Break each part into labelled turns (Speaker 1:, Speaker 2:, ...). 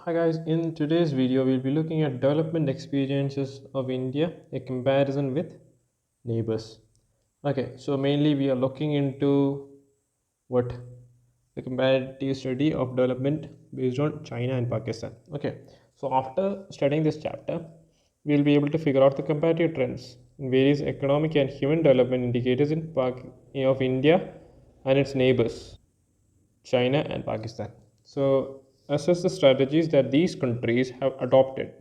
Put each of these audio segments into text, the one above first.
Speaker 1: Hi guys, in today's video we'll be looking at development experiences of India, a comparison with neighbors. Okay, so mainly we are looking into what the comparative study of development based on China and Pakistan. Okay, so after studying this chapter, we'll be able to figure out the comparative trends in various economic and human development indicators of India and its neighbors, China and Pakistan. So, assess the strategies that these countries have adopted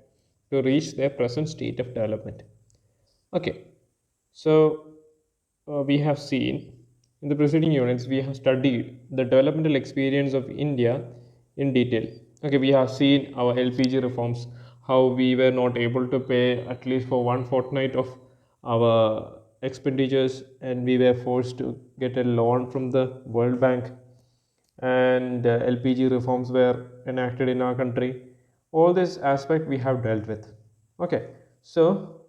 Speaker 1: to reach their present state of development. Okay, so we have seen in the preceding units, we have studied the developmental experience of India in detail. Okay, we have seen our LPG reforms, how we were not able to pay at least for one fortnight of our expenditures, and we were forced to get a loan from the World Bank, and LPG reforms were enacted in our country. All this aspect we have dealt with. Okay, so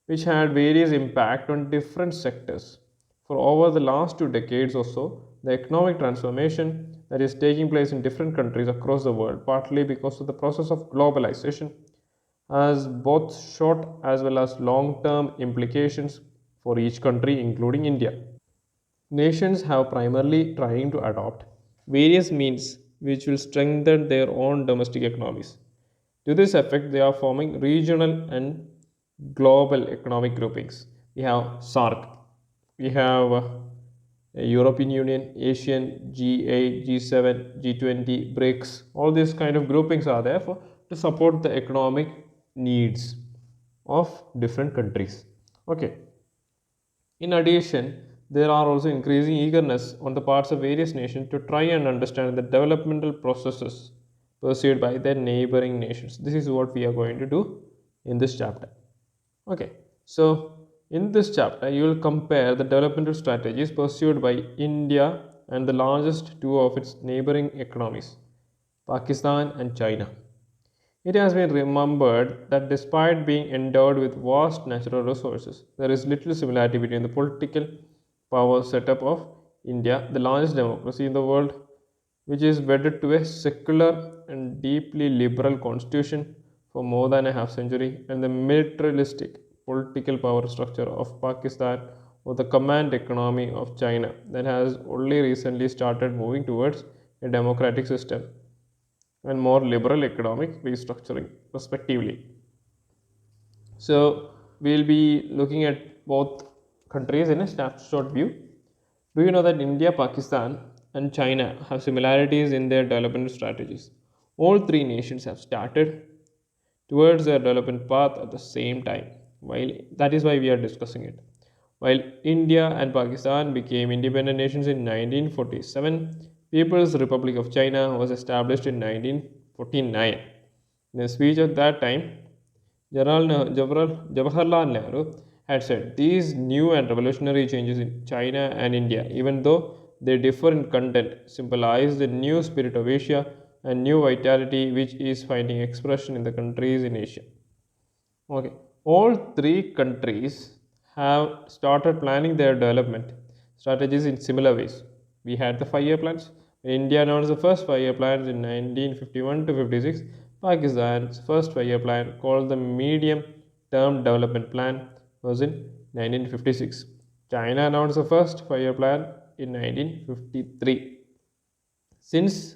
Speaker 1: which had various impact on different sectors. For over the last 2 decades or so, the economic transformation that is taking place in different countries across the world, partly because of the process of globalization, has both short as well as long term implications for each country, including India. Nations have primarily trying to adopt various means which will strengthen their own domestic economies. To this effect, they are forming regional and global economic groupings. We have SARC, we have European Union, Asian, G8, G7, G20, BRICS. All these kind of groupings are there to support the economic needs of different countries. Okay. In addition, there are also increasing eagerness on the parts of various nations to try and understand the developmental processes pursued by their neighboring nations. This is what we are going to do in this chapter. Okay, so in this chapter, you will compare the developmental strategies pursued by India and the largest two of its neighboring economies, Pakistan and China. It has been remembered that despite being endowed with vast natural resources, there is little similarity between the political power setup of India, the largest democracy in the world, which is wedded to a secular and deeply liberal constitution for more than a half century, and the militaristic political power structure of Pakistan, or the command economy of China that has only recently started moving towards a democratic system and more liberal economic restructuring, respectively. So, we'll be looking at both countries in a snapshot view. Do you know that India, Pakistan, and China have similarities in their development strategies? All three nations have started towards their development path at the same time. While that is why we are discussing it. While India and Pakistan became independent nations in 1947, People's Republic of China was established in 1949. In a speech at that time, Jawaharlal Nehru had said these new and revolutionary changes in China and India, even though they differ in content, symbolize the new spirit of Asia and new vitality which is finding expression in the countries in Asia. Okay, all three countries have started planning their development strategies in similar ways. We had the 5 year plans. India announced the first 5 year plans in 1951 to 56. Pakistan's first 5 year plan, called the Medium Term Development Plan, was in 1956. China announced the first 5 year plan in 1953. Since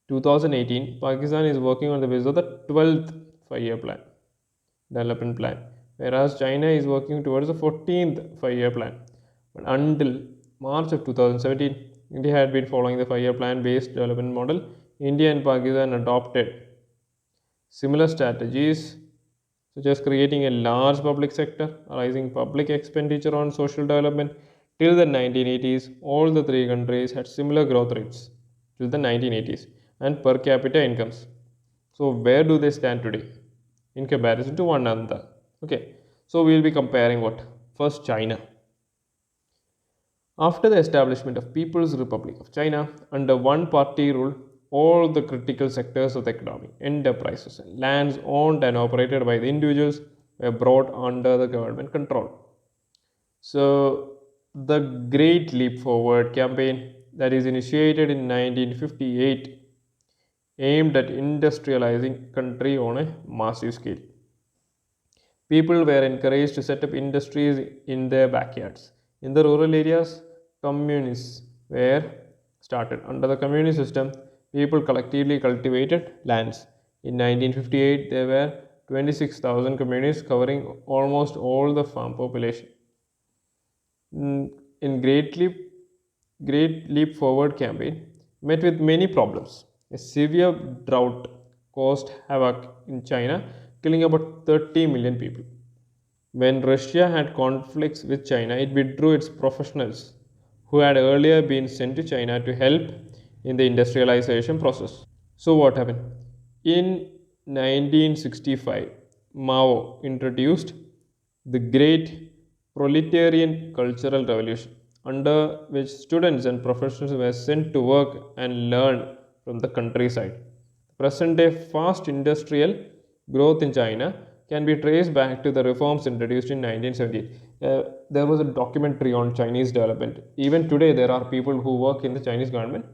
Speaker 1: 2018, Pakistan is working on the basis of the 12th 5 year plan, development plan, whereas China is working towards the 14th 5 year plan. But until March of 2017, India had been following the 5 year plan based development model. India and Pakistan adopted similar strategies, such as creating a large public sector, raising public expenditure on social development. Till the 1980s, all the three countries had similar growth rates till the 1980s and per capita incomes. So, where do they stand today in comparison to one another? Okay, so we will be comparing what? First, China. After the establishment of People's Republic of China under one party rule, all the critical sectors of the economy, enterprises, and lands owned and operated by the individuals were brought under the government control. So, the Great Leap Forward campaign that is initiated in 1958 aimed at industrializing country on a massive scale. People were encouraged to set up industries in their backyards. In the rural areas, communes were started. Under the communist system, people collectively cultivated lands. In 1958, there were 26,000 communes covering almost all the farm population. In Great Leap Forward campaign met with many problems. A severe drought caused havoc in China, killing about 30 million people. When Russia had conflicts with China, it withdrew its professionals who had earlier been sent to China to help in the industrialization process. So, what happened? In 1965, Mao introduced the Great Proletarian Cultural Revolution, under which students and professionals were sent to work and learn from the countryside. Present day fast industrial growth in China can be traced back to the reforms introduced in 1978. There was a documentary on Chinese development. Even today, there are people who work in the Chinese government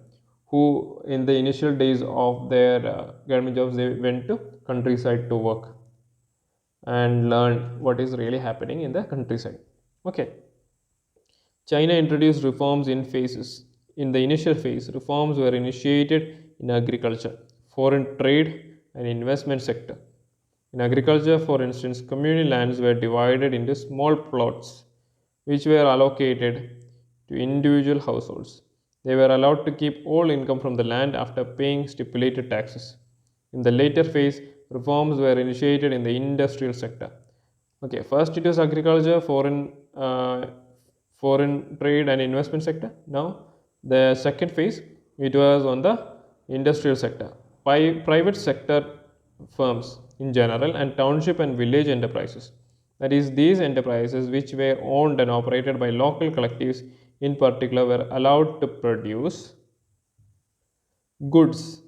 Speaker 1: who, in the initial days of their government jobs, they went to countryside to work and learn what is really happening in the countryside. Okay. China introduced reforms in phases. In the initial phase, reforms were initiated in agriculture, foreign trade, and investment sector. In agriculture, for instance, communal lands were divided into small plots which were allocated to individual households. They were allowed to keep all income from the land after paying stipulated taxes. In the later phase, reforms were initiated in the industrial sector. Okay, first it was agriculture, foreign trade and investment sector. Now the second phase, it was on the industrial sector. By private sector firms in general and township and village enterprises. That is, these enterprises which were owned and operated by local collectives in particular were allowed to produce goods.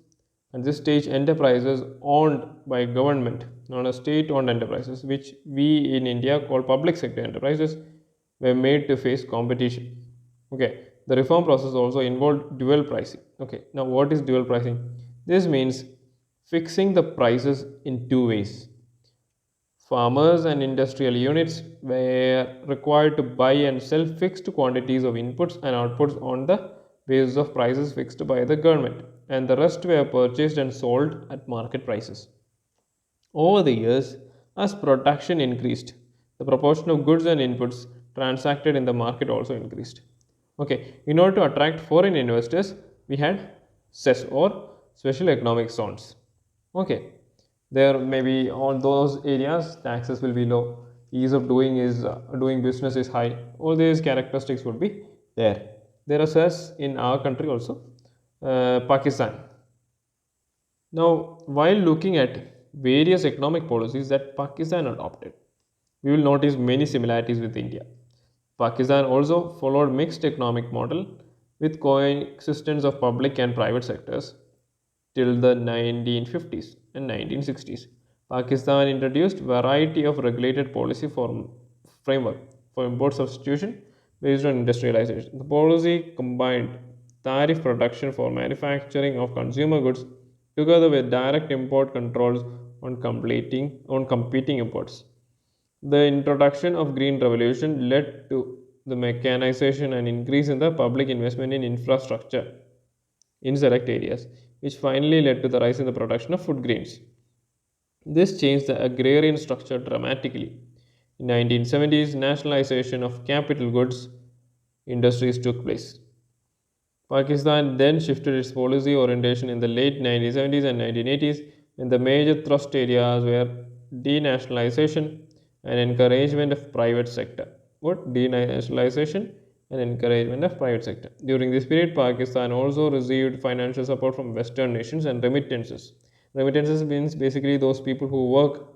Speaker 1: At this stage, enterprises owned by government, known as state-owned enterprises, which we in India call public sector enterprises, were made to face competition. Okay, the reform process also involved dual pricing. Okay, now what is dual pricing? This means fixing the prices in two ways. Farmers and industrial units were required to buy and sell fixed quantities of inputs and outputs on the basis of prices fixed by the government, and the rest were purchased and sold at market prices. Over the years, as production increased, the proportion of goods and inputs transacted in the market also increased. Okay, in order to attract foreign investors, we had CES or special economic zones. Okay, there maybe on those areas taxes will be low, ease of doing business is high. All these characteristics would be there. There are CES in our country also, Pakistan. Now, while looking at various economic policies that Pakistan adopted, we will notice many similarities with India. Pakistan also followed mixed economic model with coexistence of public and private sectors till the 1950s and 1960s. Pakistan introduced variety of regulated policy framework for import substitution based on industrialization. The policy combined tariff production for manufacturing of consumer goods together with direct import controls on competing imports. The introduction of Green Revolution led to the mechanization and increase in the public investment in infrastructure in select areas, which finally led to the rise in the production of food grains. This changed the agrarian structure dramatically. In 1970s, nationalization of capital goods industries took place. Pakistan then shifted its policy orientation in the late 1970s and 1980s when the major thrust areas were denationalization and encouragement of private sector. What? Denationalization and encouragement of private sector. During this period, Pakistan also received financial support from Western nations and remittances. Remittances means basically those people who work,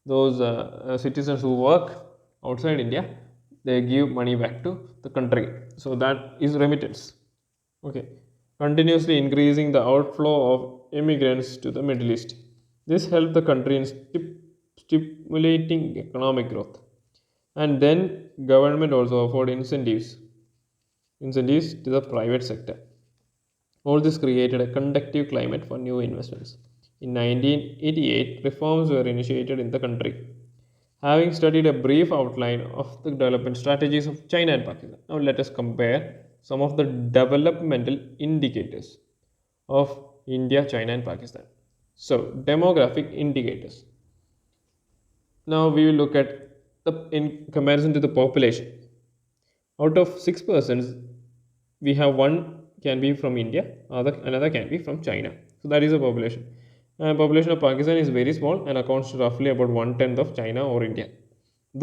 Speaker 1: those citizens who work outside India, they give money back to the country. So that is remittance. Okay, continuously increasing the outflow of immigrants to the Middle East. This helped the country in stimulating economic growth. And then government also offered incentives to the private sector. All this created a conducive climate for new investments. In 1988, reforms were initiated in the country. Having studied a brief outline of the development strategies of China and Pakistan, now let us compare some of the developmental indicators of India, China, and Pakistan. So, demographic indicators. Now we will look at the in comparison to the population. Out of 6 persons, we have one can be from India, another can be from China. So that is the population. And population of Pakistan is very small and accounts to roughly about 1/10 of China or India.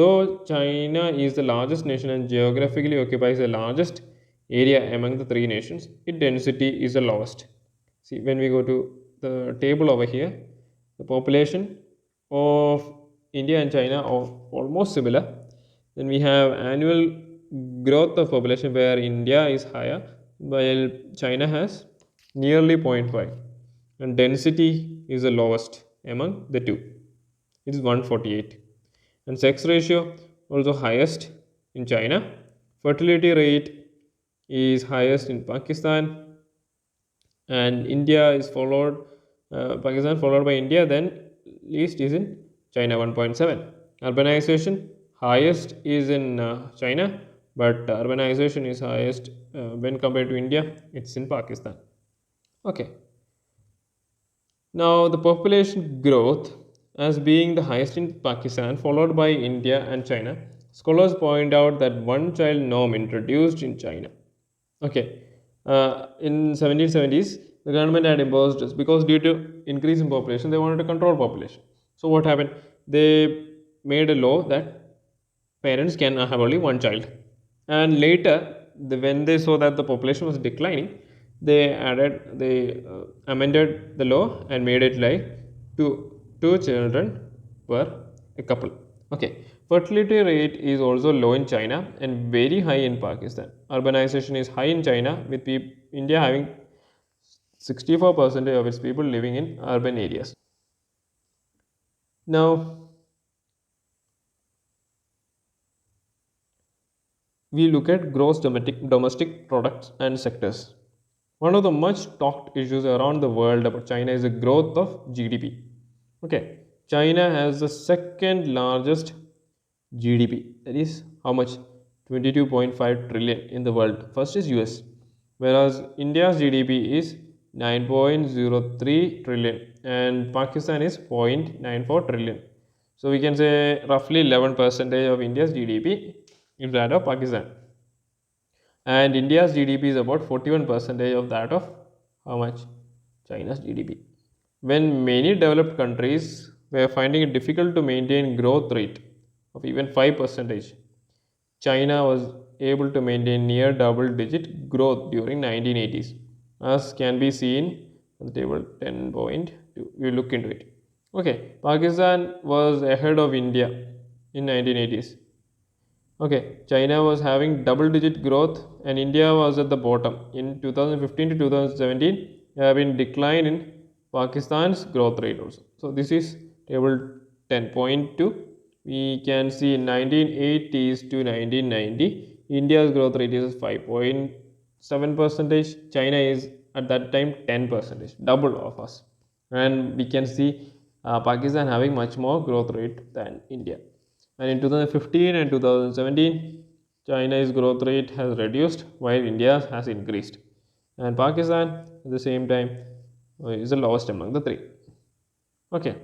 Speaker 1: Though China is the largest nation and geographically occupies the largest area among the three nations, its density is the lowest. See, when we go to the table over here, the population of India and China are almost similar. Then we have annual growth of population where India is higher while China has nearly 0.5, and density is the lowest among the two. It is 148, and sex ratio also highest in China. Fertility rate is highest in Pakistan, and India is followed, Pakistan followed by India, then least is in China 1.7. Urbanization highest is in China, but urbanization is highest when compared to India, it's in Pakistan. Okay. Now the population growth as being the highest in Pakistan, followed by India and China. Scholars point out that one child norm introduced in China. Okay, in 1770s, the government had imposed this because due to increase in population, they wanted to control population. So what happened? They made a law that parents can have only one child. And later, when they saw that the population was declining, they amended the law and made it like two children per a couple. Okay, fertility rate is also low in China and very high in Pakistan. Urbanization is high in China, with India having 64% of its people living in urban areas. Now, we look at gross domestic products and sectors. One of the much talked issues around the world about China is the growth of GDP. Okay, China has the second largest GDP. That is how much? 22.5 trillion in the world. First is US, whereas India's GDP is 9.03 trillion and Pakistan is 0.94 trillion. So we can say roughly 11% of India's GDP is that of Pakistan. And India's GDP is about 41% of that of how much? China's GDP. When many developed countries were finding it difficult to maintain growth rate of even 5%, China was able to maintain near double digit growth during 1980s, as can be seen on the table 10.2. We look into it. Okay, Pakistan was ahead of India in 1980s. Okay, China was having double digit growth and India was at the bottom. In 2015 to 2017, there have been decline in Pakistan's growth rate also. So this is table 10.2. We can see in 1980s to 1990, India's growth rate is 5.7%. China is at that time 10%, double of us. And we can see Pakistan having much more growth rate than India. And in 2015 and 2017, China's growth rate has reduced while India's has increased. And Pakistan at the same time is the lowest among the three. Okay.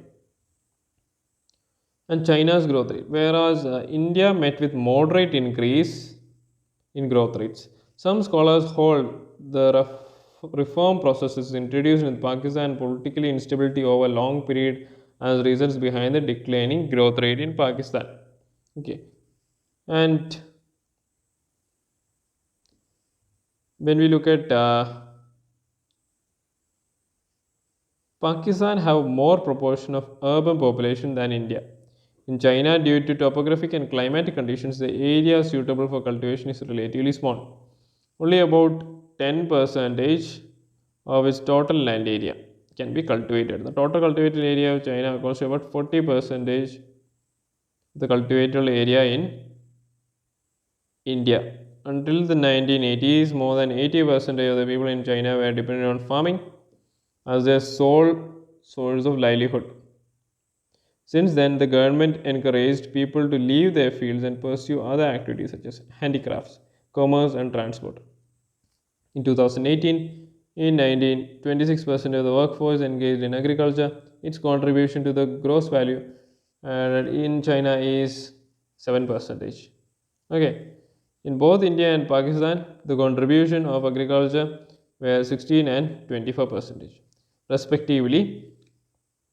Speaker 1: And China's growth rate, whereas India met with moderate increase in growth rates. Some scholars hold the reform processes introduced in Pakistan politically instability over a long period as reasons behind the declining growth rate in Pakistan. Okay, and when we look at Pakistan have more proportion of urban population than India. In China, due to topographic and climatic conditions, the area suitable for cultivation is relatively small. Only about 10% of its total land area can be cultivated. The total cultivated area of China accounts to about 40% the cultivatable area in India. until the 1980s, more than 80% of the people in China were dependent on farming as their sole source of livelihood. Since then, the government encouraged people to leave their fields and pursue other activities such as handicrafts, commerce, and transport. In 2018, in 19, 26% of the workforce engaged in agriculture. Its contribution to the gross value in China is 7%. Okay, in both India and Pakistan, the contribution of agriculture were 16 and 24%, respectively.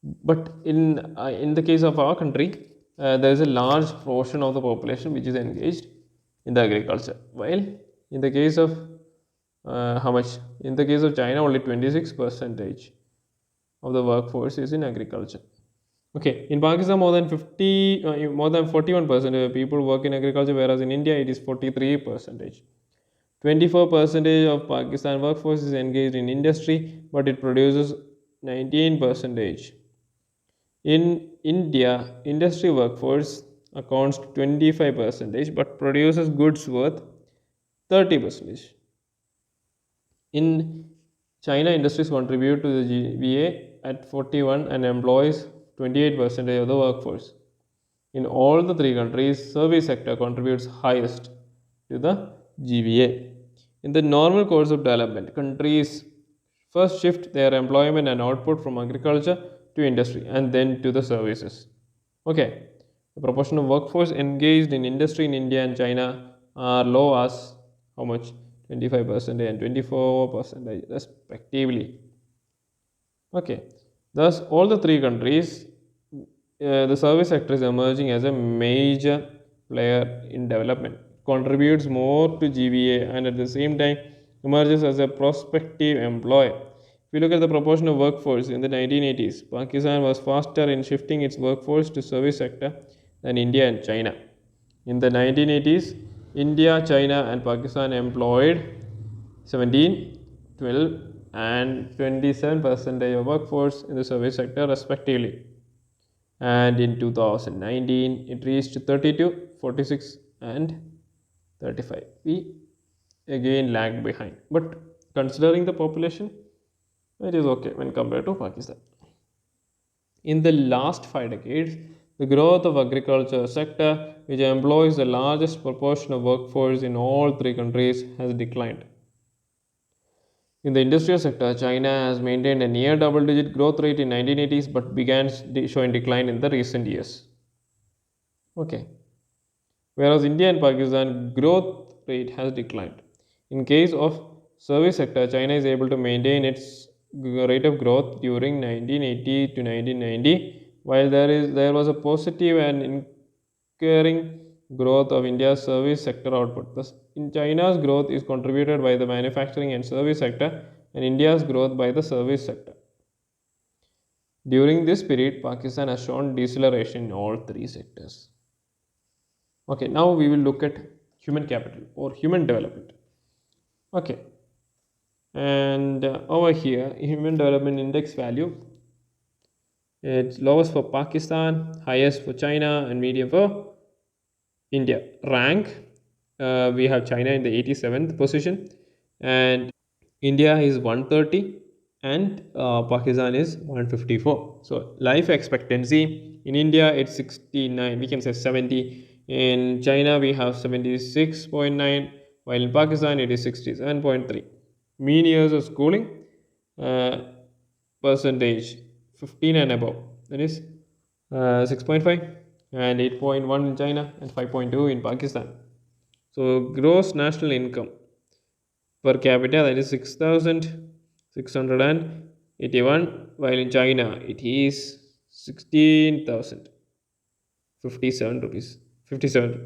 Speaker 1: But in the case of our country, there is a large portion of the population which is engaged in the agriculture, while in the case of how much in the case of China, only 26% of the workforce is in agriculture. Okay, in Pakistan, more than 41% of people work in agriculture, whereas in India it is 43%. 24% of Pakistan workforce is engaged in industry, but it produces 19%. In India, industry workforce accounts to 25%, but produces goods worth 30%. In China, industries contribute to the GVA at 41 and employs 28% of the workforce. In all the three countries, service sector contributes highest to the GVA. In the normal course of development, countries first shift their employment and output from agriculture to industry and then to the services. Okay, the proportion of workforce engaged in industry in India and China are low as how much? 25% and 24% respectively. Okay, thus all the three countries, the service sector is emerging as a major player in development, contributes more to GVA and at the same time emerges as a prospective employer. If you look at the proportion of workforce in the 1980s, Pakistan was faster in shifting its workforce to service sector than India and China. In the 1980s, India, China, and Pakistan employed 17, 12, and 27% of workforce in the service sector, respectively. And in 2019, it reached 32, 46, and 35. We again lagged behind, but considering the population, it is okay when compared to Pakistan. In the last 5 decades, the growth of agriculture sector, which employs the largest proportion of workforce in all three countries, has declined. In the industrial sector, China has maintained a near double-digit growth rate in 1980s but began showing decline in the recent years. Okay. Whereas India and Pakistan growth rate has declined. In case of service sector, China is able to maintain its rate of growth during 1980 to 1990, while there was a positive and incurring growth of India's service sector output. Thus, in China's growth is contributed by the manufacturing and service sector, and India's growth by the service sector. During this period, Pakistan has shown deceleration in all three sectors. Okay, now we will look at human capital or human development. Okay, and over here, human development index value, it's lowest for Pakistan, highest for China, and medium for India. Rank, we have China in the 87th position, and India is 130, and Pakistan is 154. So life expectancy in India it's 69, we can say 70. In China we have 76.9, while in Pakistan it is 67.3. Mean years of schooling, percentage 15 and above, that is 6.5 and 8.1 in China and 5.2 in Pakistan. So gross national income per capita, that is 6,681, while in China it is 16,057 rupees, 57.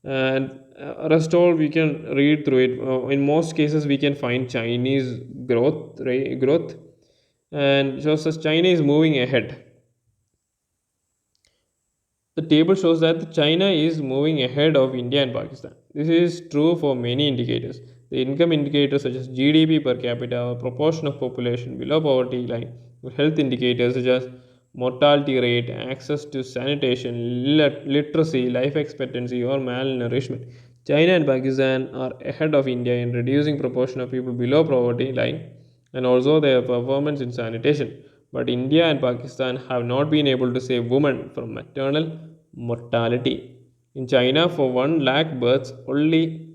Speaker 1: And rest all we can read through it. In most cases we can find Chinese growth and shows us China is moving ahead. The table shows that China is moving ahead of India and Pakistan. This is true for many indicators. The income indicators such as GDP per capita, proportion of population below poverty line, health indicators such as mortality rate, access to sanitation, literacy, life expectancy, or malnourishment. China and Pakistan are ahead of India in reducing proportion of people below poverty line and also their performance in sanitation. But India and Pakistan have not been able to save women from maternal mortality. In China, for 1 lakh births, only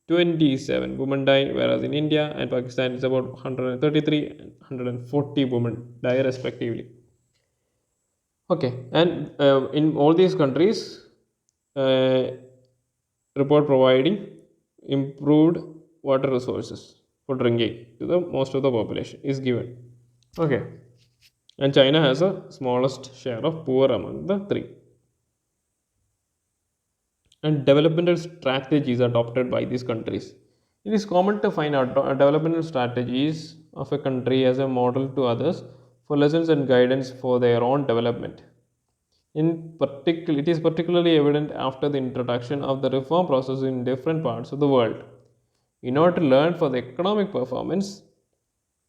Speaker 1: 27 women die, whereas in India and Pakistan, it's about 133 and 140 women die respectively. Okay, and in all these countries, uh, report providing improved water resources for drinking to the most of the population is given. Okay, and China has the smallest share of poor among the three. And developmental strategies adopted by these countries. It is common to find out developmental strategies of a country as a model to others for lessons and guidance for their own development. It is particularly evident after the introduction of the reform process in different parts of the world. In order to learn for the economic performance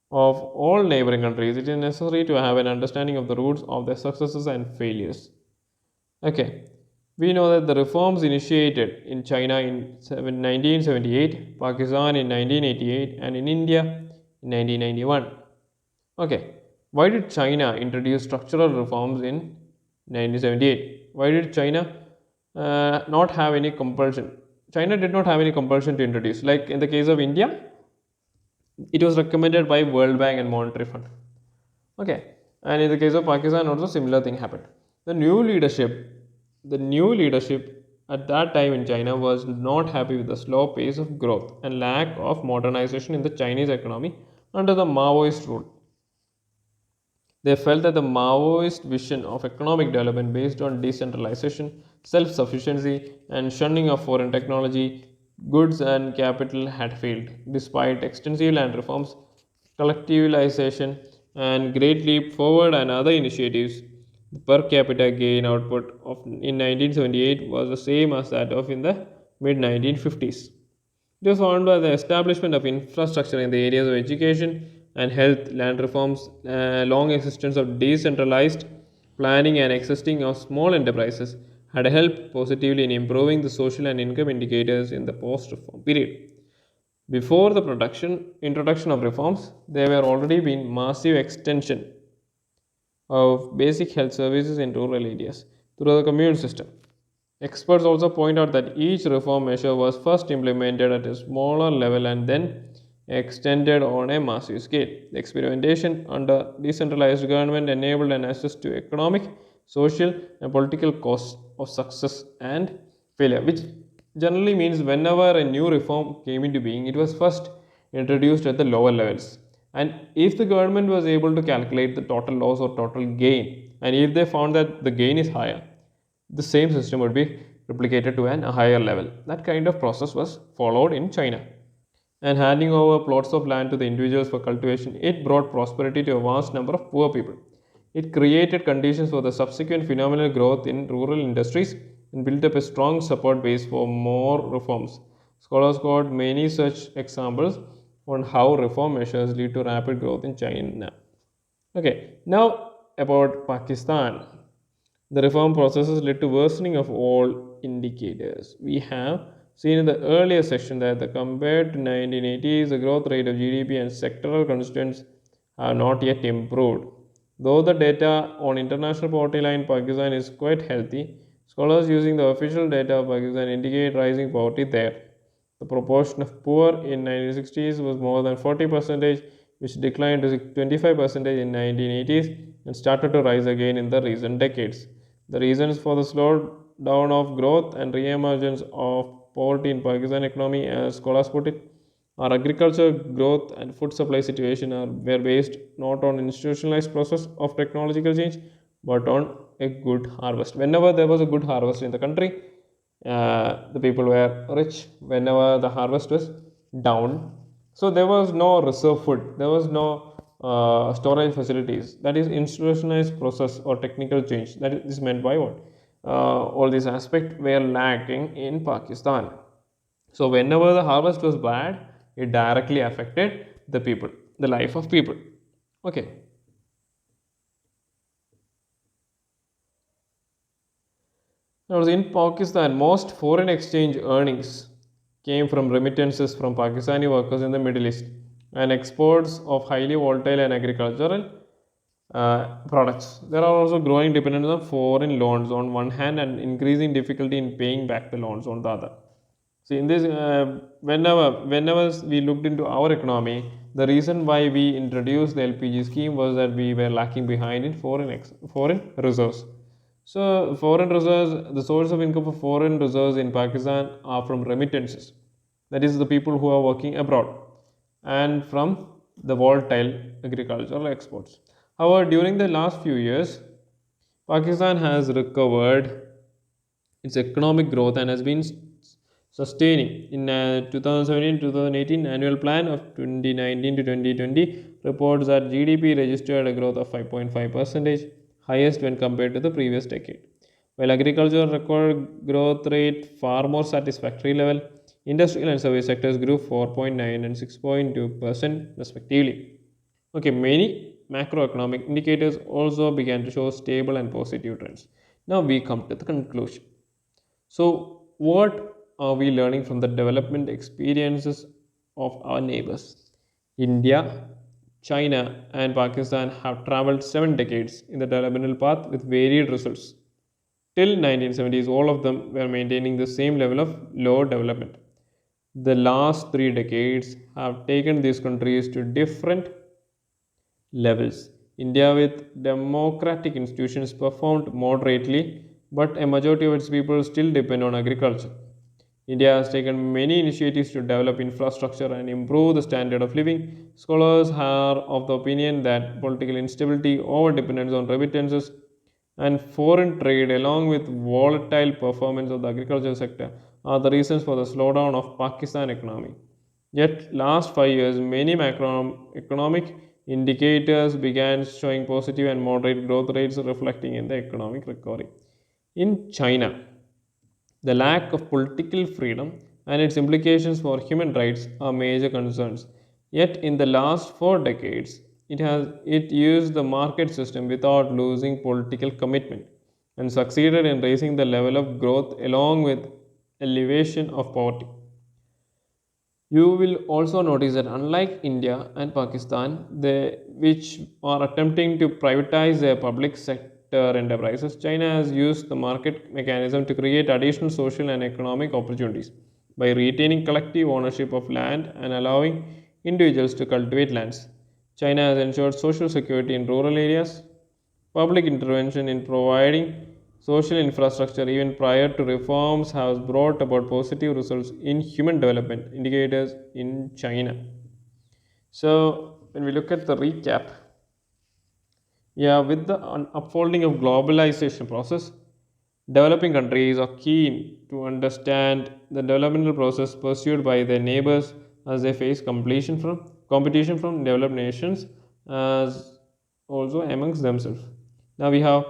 Speaker 1: of all neighboring countries, it is necessary to have an understanding of the roots of their successes and failures. Okay, we know that the reforms initiated in China in 1978, Pakistan in 1988, and in India in 1991. Okay, why did China introduce structural reforms in 1978? Why did China not have any compulsion? China did not have any compulsion to introduce. Like in the case of India, it was recommended by World Bank and Monetary Fund. Okay, and in the case of Pakistan, also similar thing happened. The new leadership at that time in China was not happy with the slow pace of growth and lack of modernization in the Chinese economy under the Maoist rule. They felt that the Maoist vision of economic development based on decentralization, self sufficiency, and shunning of foreign technology, goods, and capital had failed. Despite extensive land reforms, collectivization, and Great Leap Forward and other initiatives, the per capita gain output of in 1978 was the same as that of in the mid 1950s. It was found by the establishment of infrastructure in the areas of education and health, land reforms, long existence of decentralized planning, and existing of small enterprises had helped positively in improving the social and income indicators in the post-reform period. Before the introduction of reforms, there were already been massive extension of basic health services in rural areas through the commune system. Experts also point out that each reform measure was first implemented at a smaller level and then extended on a massive scale. The experimentation under decentralized government enabled an access to economic, social, and political costs of success and failure, which generally means whenever a new reform came into being, it was first introduced at the lower levels. And if the government was able to calculate the total loss or total gain, and if they found that the gain is higher, the same system would be replicated to a higher level. That kind of process was followed in China. And handing over plots of land to the individuals for cultivation, it brought prosperity to a vast number of poor people. It created conditions for the subsequent phenomenal growth in rural industries and built up a strong support base for more reforms. Scholars quote many such examples on how reform measures lead to rapid growth in China. Okay, now about Pakistan. The reform processes led to worsening of all indicators. We have seen in the earlier section that compared to 1980s, the growth rate of GDP and sectoral constituents have not yet improved. Though the data on international poverty line Pakistan is quite healthy, scholars using the official data of Pakistan indicate rising poverty there. The proportion of poor in 1960s was more than 40%, which declined to 25% in 1980s and started to rise again in the recent decades. The reasons for the slowdown of growth and re-emergence of poverty in Pakistan economy, as scholars put it, our agriculture growth and food supply situation were based not on institutionalized process of technological change but on a good harvest. Whenever there was a good harvest in the country, the people were rich. Whenever the harvest was down, so there was no reserve food, there was no storage facilities. That is institutionalized process or technical change. That is meant by what? All these aspects were lacking in Pakistan. So whenever the harvest was bad, it directly affected the people, the life of people. Okay. Now in Pakistan, most foreign exchange earnings came from remittances from Pakistani workers in the Middle East and exports of highly volatile and agricultural products. There are also growing dependence on foreign loans on one hand and increasing difficulty in paying back the loans on the other. See, in this, whenever we looked into our economy, the reason why we introduced the LPG scheme was that we were lacking behind in foreign reserves. So, foreign reserves, the source of income for foreign reserves in Pakistan are from remittances. That is, the people who are working abroad, and from the volatile agricultural exports. However, during the last few years, Pakistan has recovered its economic growth and has been sustaining. In 2017-2018 annual plan of 2019 to 2020 reports that GDP registered a growth of 5.5%, highest when compared to the previous decade. While agriculture recorded growth rate far more satisfactory level, industrial and service sectors grew 4.9 and 6.2% respectively. Okay, many macroeconomic indicators also began to show stable and positive trends. Now we come to the conclusion. So, what are we learning from the development experiences of our neighbors? India, China, and Pakistan have traveled 7 decades in the developmental path with varied results. Till 1970s, all of them were maintaining the same level of low development. The last 3 decades have taken these countries to different levels. India, with democratic institutions, performed moderately, but a majority of its people still depend on agriculture. India has taken many initiatives to develop infrastructure and improve the standard of living. Scholars are of the opinion that political instability, over dependence on remittances, and foreign trade, along with volatile performance of the agricultural sector, are the reasons for the slowdown of Pakistan economy. Yet, last 5 years, many macroeconomic indicators began showing positive and moderate growth rates, reflecting in the economic recovery. In China, the lack of political freedom and its implications for human rights are major concerns. Yet, in the last 4 decades, it used the market system without losing political commitment and succeeded in raising the level of growth along with elevation of poverty. You will also notice that unlike India and Pakistan, which are attempting to privatize their public sector enterprises, China has used the market mechanism to create additional social and economic opportunities by retaining collective ownership of land and allowing individuals to cultivate lands. China has ensured social security in rural areas, public intervention in providing social infrastructure even prior to reforms has brought about positive results in human development indicators in China. So, when we look at the recap, yeah, with the unfolding of globalization process, developing countries are keen to understand the developmental process pursued by their neighbors as they face competition from developed nations as also amongst themselves. Now we have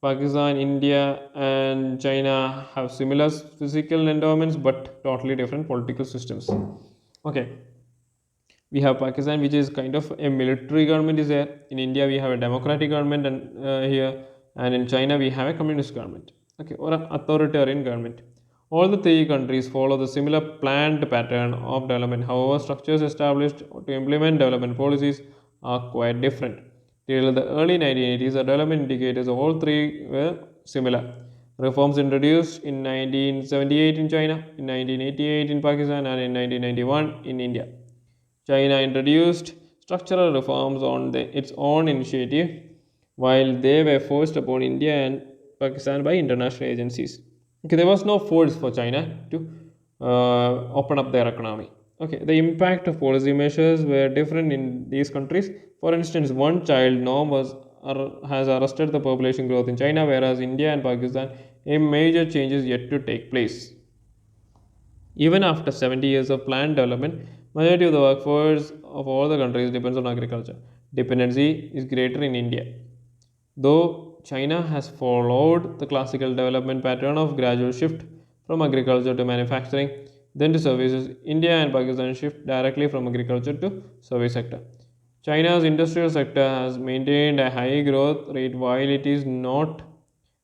Speaker 1: Pakistan, India, and China have similar physical endowments but totally different political systems. Okay, we have Pakistan, which is kind of a military government is there. In India, we have a democratic government, and and in China, we have a communist government, okay, or an authoritarian government. All the three countries follow the similar planned pattern of development. However, structures established to implement development policies are quite different. Till the early 1980s, the development indicators of all three were similar. Reforms introduced in 1978 in China, in 1988 in Pakistan, and in 1991 in India. China introduced structural reforms on its own initiative, while they were forced upon India and Pakistan by international agencies. Okay, there was no force for China to open up their economy. Okay, the impact of policy measures were different in these countries. For instance, one child norm has arrested the population growth in China, whereas India and Pakistan, a major change is yet to take place. Even after 70 years of planned development, majority of the workforce of all the countries depends on agriculture. Dependency is greater in India. Though China has followed the classical development pattern of gradual shift from agriculture to manufacturing, then to services, India and Pakistan shift directly from agriculture to service sector. China's industrial sector has maintained a high growth rate while it is not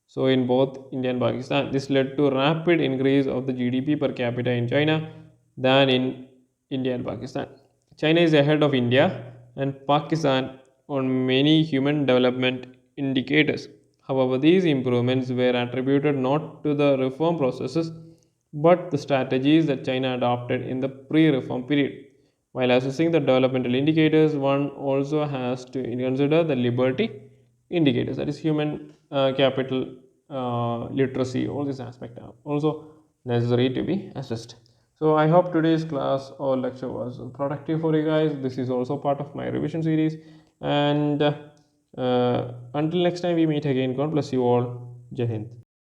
Speaker 1: so in both India and Pakistan. This led to rapid increase of the GDP per capita in China than in India and Pakistan. China is ahead of India and Pakistan on many human development indicators. However, these improvements were attributed not to the reform processes but the strategies that China adopted in the pre reform period. While assessing the developmental indicators, one also has to consider the liberty indicators, that is, human capital, literacy, all these aspects are also necessary to be assessed. So, I hope today's class or lecture was productive for you guys. This is also part of my revision series. And until next time we meet again, God bless you all. Jai Hind.